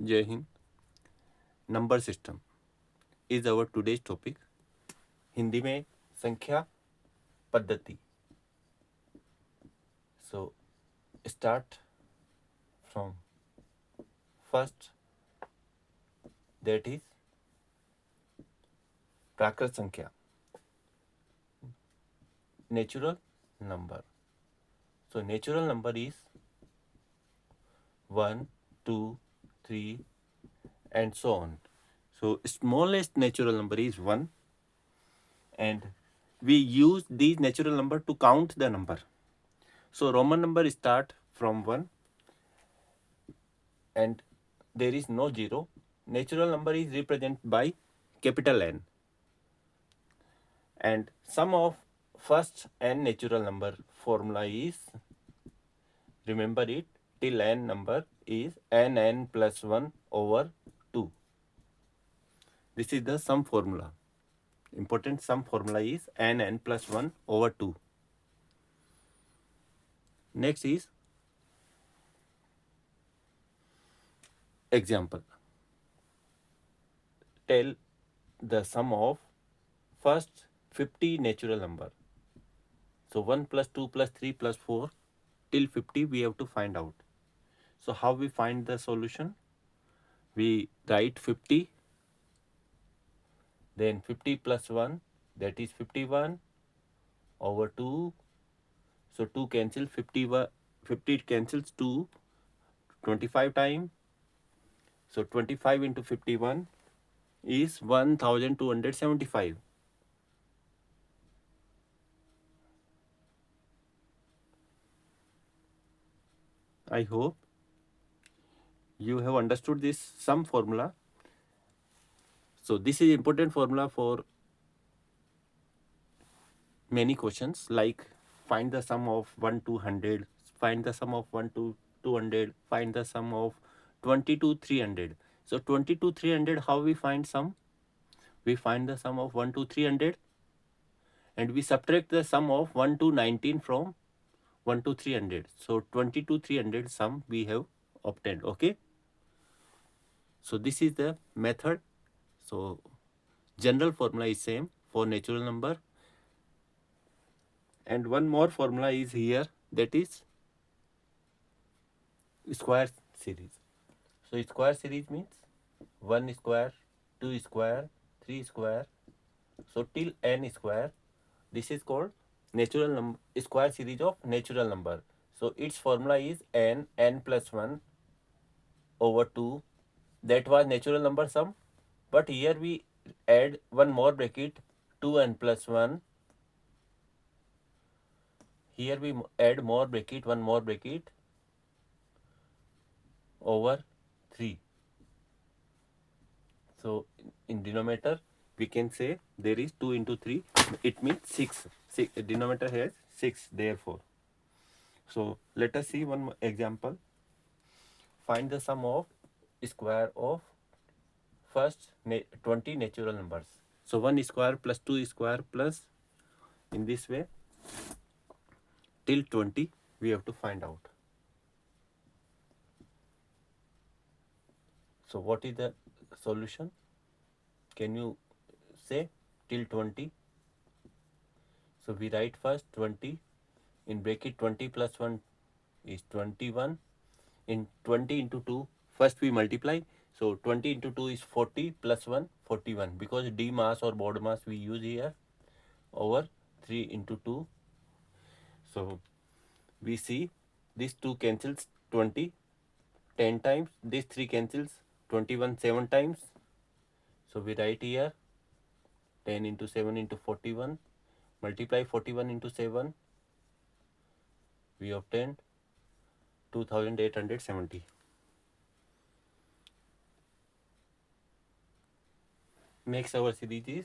जय Hind. Number system is our today's topic. Hindi में संख्या पद्धति। So start from first, that is प्राकृत संख्या, natural number. So natural number is 1, 2, 3 and so on. So smallest natural number is 1, and we use these natural number to count the number. So Roman number start from 1 and there is no 0. Natural number is represented by capital N, and sum of first n natural number formula is, remember it, till n number is n plus 1 over 2. This is the sum formula. Important sum formula is n plus 1 over 2. Next is example. Tell the sum of first 50 natural number. So 1 plus 2 plus 3 plus 4 till 50 we have to find out. So how we find the solution? We write 50, then 50 plus 1, that is 51 over 2. So 2 cancel, 50 cancels 2 25 times. So 25 into 51 is 1275. I hope you have understood this sum formula. So this is important formula for many questions, like find the sum of 1 to 100, find the sum of 1 to 200, find the sum of 20 to 300. So 20 to 300, how we find sum? We find the sum of 1 to 300 and we subtract the sum of 1 to 19 from 1 to 300. So 20 to 300 sum we have obtained. Okay. So this is the method. So general formula is same for natural number, and one more formula is here, that is square series. So square series means 1 square, 2 square, 3 square, so till n square. This is called natural number, square series of natural number. So its formula is n plus 1 over 2. That was natural number sum, but here we add one more bracket, 2n plus 1. Here we add more bracket, one more bracket over 3. So in denominator we can say there is 2 into 3, it means 6. Denominator has 6 therefore. So let us see one example. Find the sum of square of first 20 natural numbers. So 1 square plus 2 square plus, in this way till 20 we have to find out. So what is the solution? Can you say till 20? So we write first 20 in bracket, 20 plus 1 is 21. In 20 into 2, first we multiply. So 20 into 2 is 40 plus 1, 41, because D mass or board mass we use here, over 3 into 2. So we see this 2 cancels 20 10 times, this 3 cancels 21 7 times. So we write here 10 into 7 into 41, multiply 41 into 7, we obtained 2870. Next our series is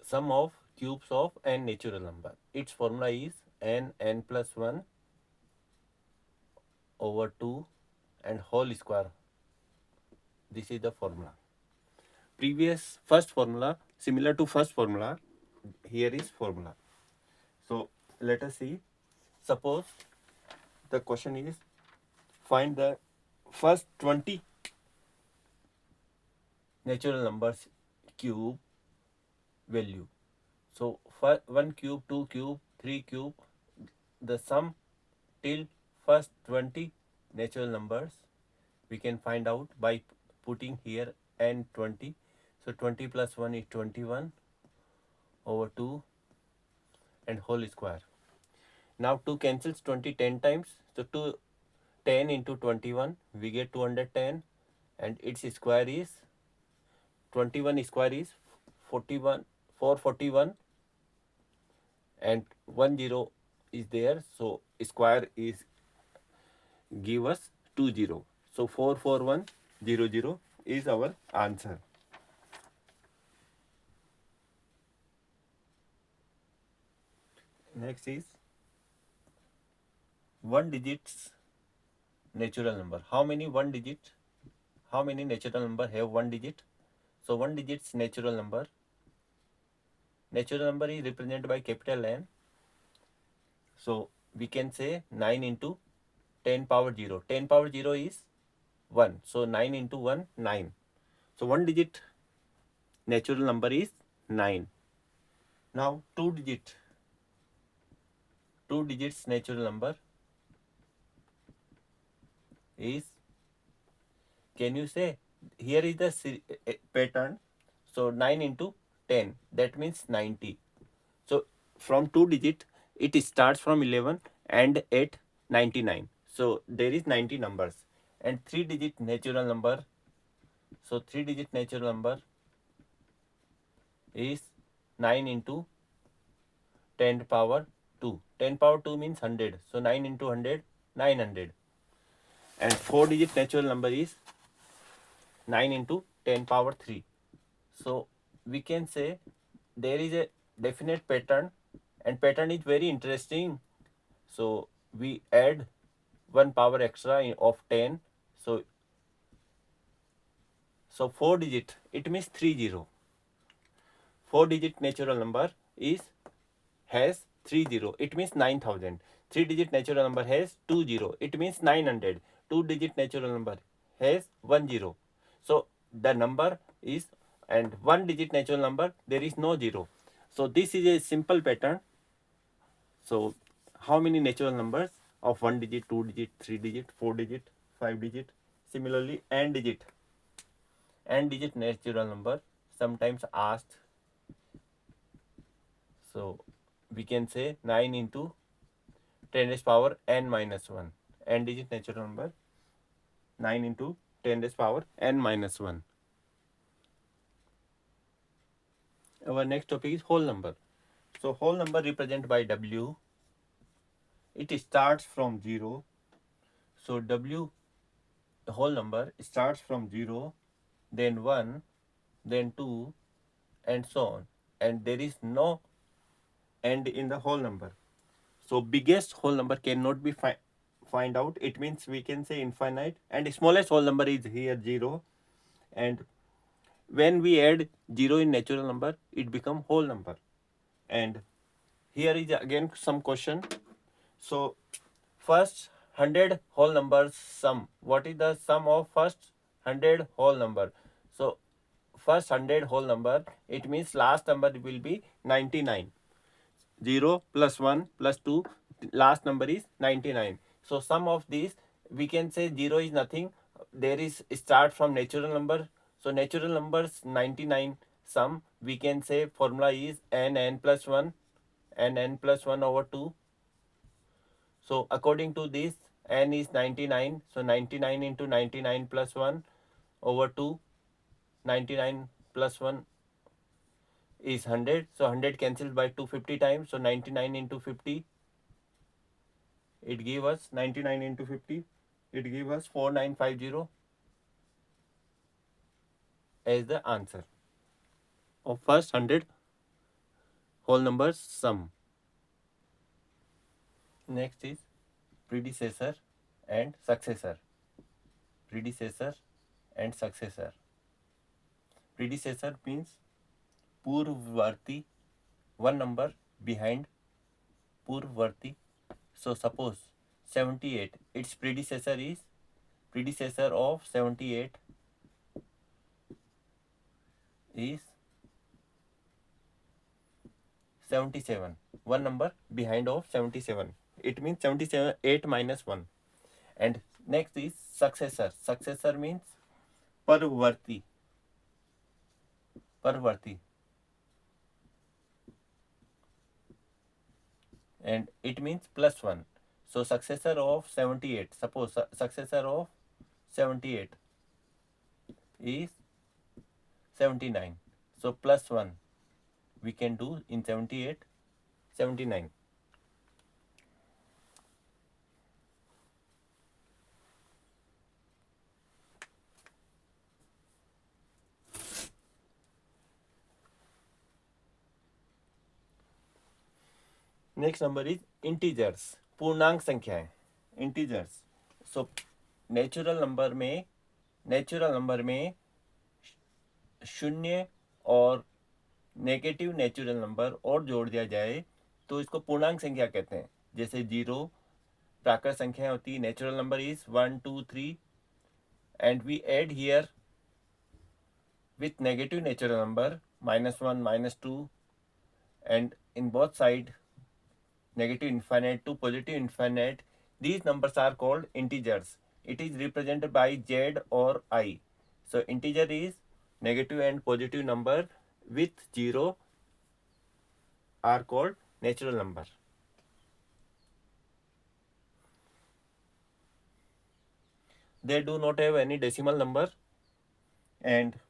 sum of cubes of n natural number. Its formula is n plus 1 over 2 and whole square. This is the formula. First formula, similar to first formula, here is formula. So let us see. Suppose the question is find the first 20 natural numbers cube value. So for 1 cube, 2 cube, 3 cube, the sum till first 20 natural numbers we can find out by putting here n 20. So 20 plus 1 is 21 over 2 and whole square. Now 2 cancels 20 10 times. So 10 into 21 we get 210 and its square is 21 square is 41 441 and 10 is there, so square is give us 20. So 44100 is our answer. Next is one digits natural number. How many natural number have one digit? So one digits natural number is represented by capital N. So we can say 9 into 10 power 0. 10 power 0 is 1. So 9 into 1, 9. So one digit natural number is 9. Now two digits natural number is, can you say, here is the pattern. So 9 into 10, that means 90. So from two digit it starts from 11 and at 99. So there is 90 numbers. And three digit natural number. So three digit natural number is 9 into 10 power 2. 10 power 2 means 100. So 9 into 100, 900. And four digit natural number is 9 into 10 power 3. So we can say there is a definite pattern, and pattern is very interesting. So we add 1 power extra of 10. So 4 digit, it means 30. 4 digit natural number has 30. It means 9000. 3 digit natural number has 20. It means 900. 2 digit natural number has 10. So the number is, and 1 digit natural number there is no 0. So this is a simple pattern. So how many natural numbers of 1 digit, 2 digit, 3 digit, 4 digit, 5 digit? Similarly, n digit natural number sometimes asked. So we can say 9 into 10 raised power n minus 1. N digit natural number 9 into 10 raised power n minus 1. Our next topic is whole number. So whole number represented by W. It starts from 0. So W, the whole number, starts from 0, then 1, then 2, and so on. And there is no end in the whole number. So biggest whole number cannot be find out. It means we can say infinite. And smallest whole number is here 0. And when we add 0 in natural number, it become whole number. And here is again some question. So first 100 whole numbers sum. What is the sum of first 100 whole number? So first 100 whole number, it means last number will be 99. 0 plus 1 plus 2, last number is 99. So sum of these, we can say 0 is nothing. There is start from natural number. So natural numbers 99 sum, we can say formula is n plus 1 n plus 1 over 2. So according to this, n is 99. So 99 into 99 plus 1 over 2. 99 plus 1 is 100. So 100 cancelled by 250 times. So 99 into 50. It gave us 99 into 50. It gave us 4950 as the answer of first 100 whole numbers sum. Next is predecessor and successor. Predecessor and successor. Predecessor means Purvvarti, one number behind Purvvarti. So suppose 78, its predecessor is predecessor of 78 is 77. One number behind of 77. It means 77, 8 minus 1. And next is successor. Successor means parvarti. Parvarti. And it means plus 1. So successor of 78. Suppose successor of 78 is 79. So plus 1 we can do in 78, 79. Next number is integers, पूर्णांक संख्याएं, integers. So natural number में शून्य और negative natural number और जोड़ दिया जाए तो इसको पूर्णांक संख्या कहते हैं. जैसे 0 प्राकृत संख्या होती है. Natural number is 1 2 3 and we add here with negative natural number -1 -2 and in both side negative infinite to positive infinite. These numbers are called integers. It is represented by z or I. So integer is negative and positive number with 0 are called natural number. They do not have any decimal number and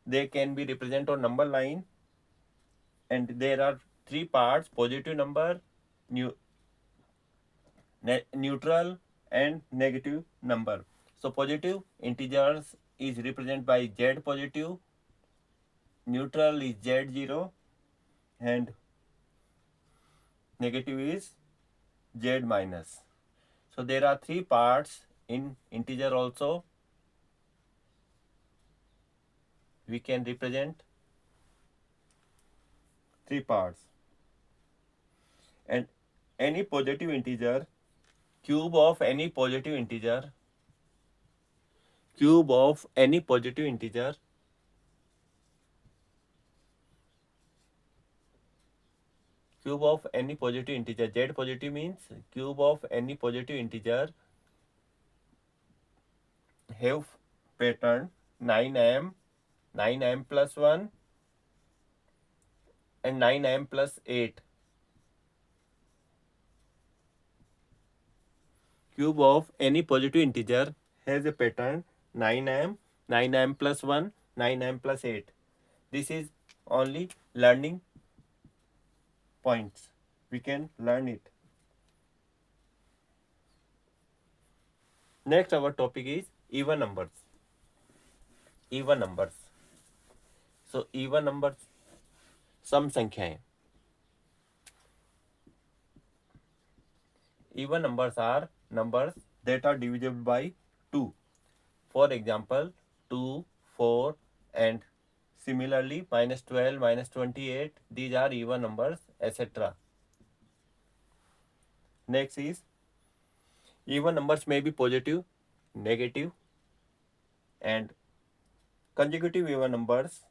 they can be represented on number line, and there are three parts: positive number, neutral and negative number. So positive integers is represented by z positive, neutral is z0 and negative is z minus. So there are three parts in integer also. We can represent three parts. And any positive integer, cube of any positive integer z positive means cube of any positive integer have pattern 9m plus 1 and 9m plus 8. Cube of any positive integer has a pattern 9m, 9m plus 1, 9m plus 8. This is only learning points. We can learn it. Next our topic is even numbers. Even numbers. So even numbers, सम संख्याएं. Even numbers are numbers that are divisible by 2. For example, 2, 4 and similarly -12, -28. These are even numbers, etc. Next is even numbers may be positive, negative and consecutive even numbers.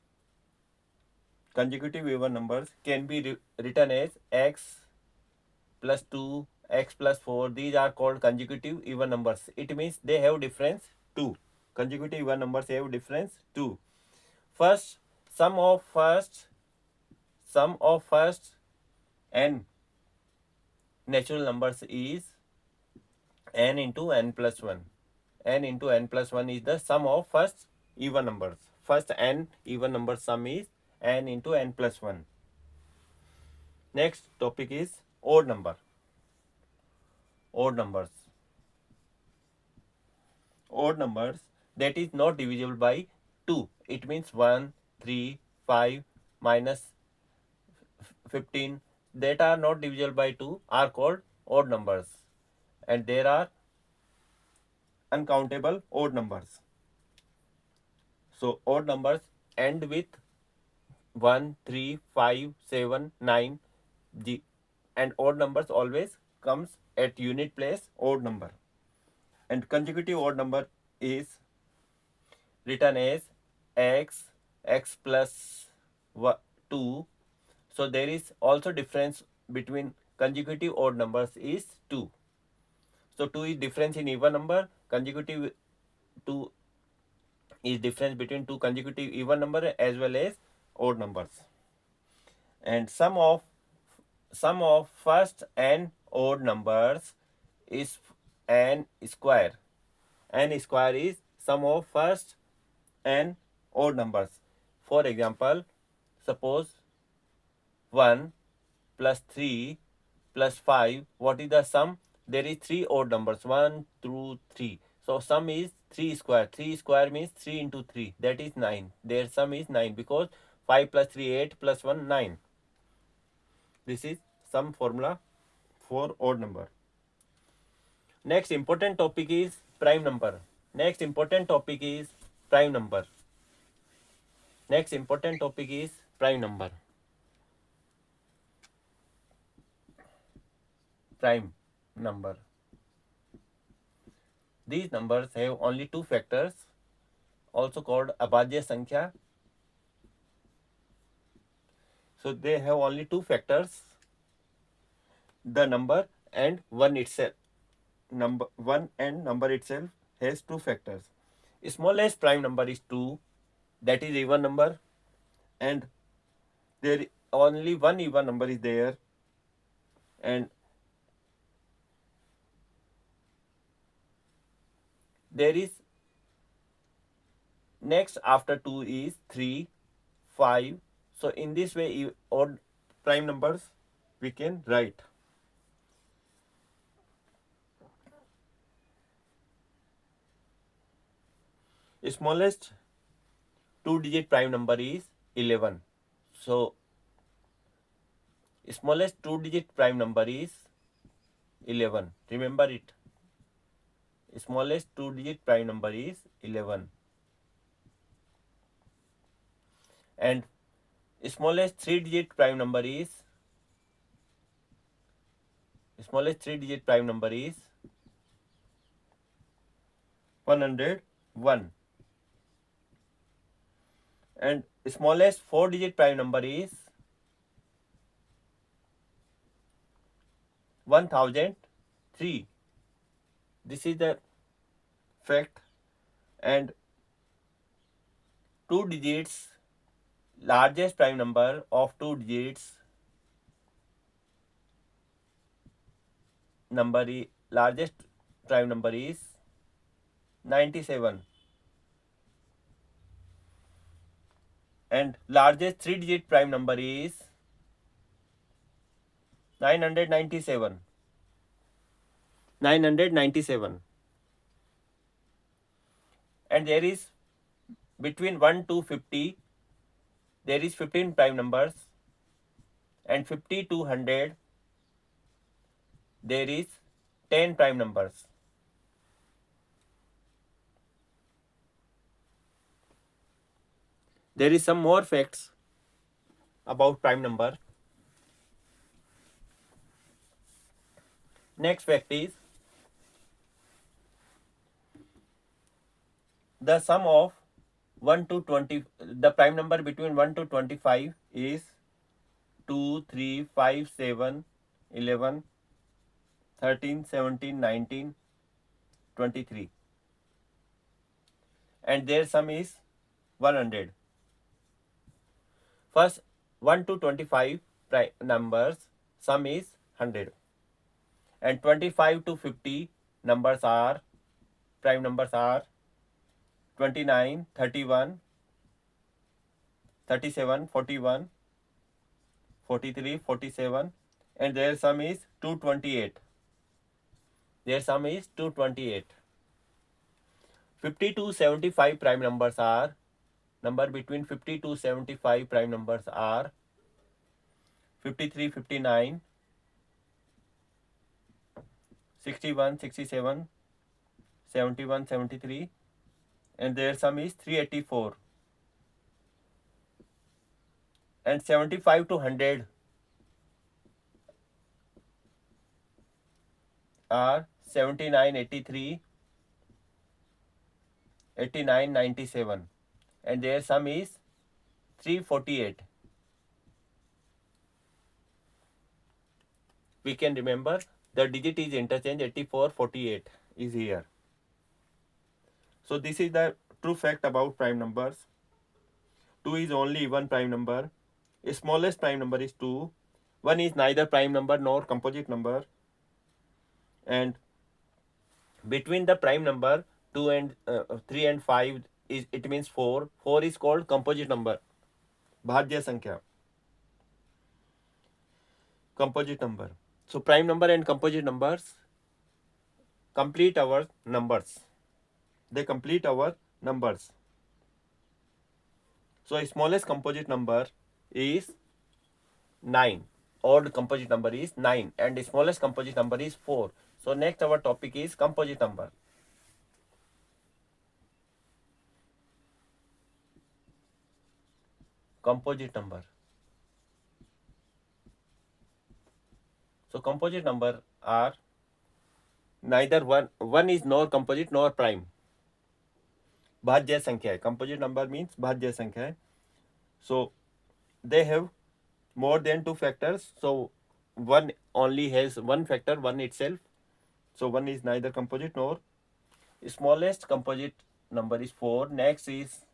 Consecutive even numbers can be written as x plus 2, x plus 4. These are called consecutive even numbers. It means they have difference 2. Consecutive even numbers have difference 2. First, sum of first n natural numbers is n into n plus 1. N into n plus 1 is the sum of first even numbers. First n even number sum is n into n plus 1. Next topic is odd number. Odd numbers. Odd numbers that is not divisible by 2. It means 1, 3, 5, minus 15 that are not divisible by 2 are called odd numbers. And there are uncountable odd numbers. So odd numbers end with 1, 3, 5, 7, 9. And odd numbers always comes at unit place odd number. And consecutive odd number is written as x x plus 2. So there is also difference between consecutive odd numbers is 2. So 2 is difference in even number, consecutive 2 is difference between two consecutive even number as well as odd numbers. And sum of first and odd numbers is n square. N square is sum of first and odd numbers. For example, suppose 1 plus 3 plus 5. What is the sum? There is 3 odd numbers, 1 through 3. So sum is 3 square. 3 square means 3 into 3. That is 9. Their sum is 9 because 5 plus 3, 8 plus 1, 9. This is sum formula for odd number. Next important topic is prime number. Next important topic is prime number. Next important topic is prime number. Prime number. These numbers have only two factors, also called Abhajya Sankhya. So they have only two factors, the number and 1 itself. Number 1 and number itself has two factors. Smallest prime number is 2, that is even number, and there only one even number is there, and there is next after 2 is 3, 5. So in this way odd prime numbers we can write. Smallest 2-digit prime number is 11. So smallest 2-digit prime number is 11. Remember it. Smallest 2-digit prime number is 11. And smallest 3-digit prime number is 101. And smallest 4-digit prime number is 1003. This is the fact. And 2 digits, largest prime number of 2 digits largest prime number is 97. And largest 3-digit prime number is 997. 997. And there is between 1 to 50, there is 15 prime numbers, and 50 to 100, there is 10 prime numbers. There is some more facts about prime number. Next fact is the sum of 1 to 20, the prime number between 1 to 25 is 2, 3, 5, 7, 11, 13, 17, 19, 23. And their sum is 100. First 1 to 25 numbers sum is 100. And 25 to 50 numbers are prime numbers are 29, 31, 37, 41, 43, 47, and their sum is 228. Their sum is 228. 50 to 75 prime numbers are, number between 50 to 75 prime numbers are 53, 59, 61, 67, 71, 73, and their sum is 384. And 75 to 100 are 79, 83, 89, 97, and their sum is 348. We can remember the digit is interchange, 8448 is here. So this is the true fact about prime numbers. 2 is only one prime number. Smallest prime number is 2. 1 is neither prime number nor composite number. And between the prime number 2 and 3 and 5 is, it means 4. 4 is called composite number. Bhajya Sankhya. Composite number. So prime number and composite numbers complete our numbers. They complete our numbers. So smallest composite number is 9. Odd composite number is 9 and the smallest composite number is 4. So next our topic is composite number. Composite number. So composite number are neither one is nor composite nor prime. भाज्य संख्या है. Composite number means भाज्य संख्या है. So they have more than two factors. So one only has one factor, one itself. So one is neither composite nor. Smallest composite number is 4. Next is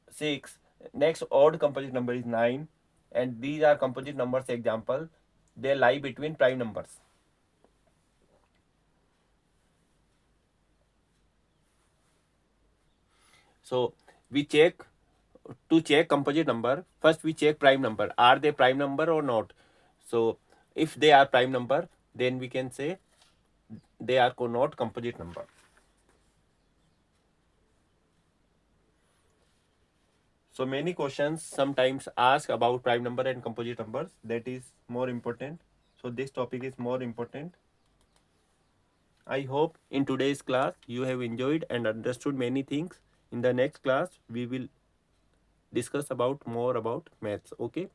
6. Next odd composite number is 9. And these are composite numbers example. They lie between prime numbers. So we check, to check composite number, first we check prime number. Are they prime number or not? So if they are prime number, then we can say they are not composite number. So many questions sometimes ask about prime number and composite numbers. That is more important. So this topic is more important. I hope in today's class you have enjoyed and understood many things. In the next class, we will discuss about more about maths. Okay.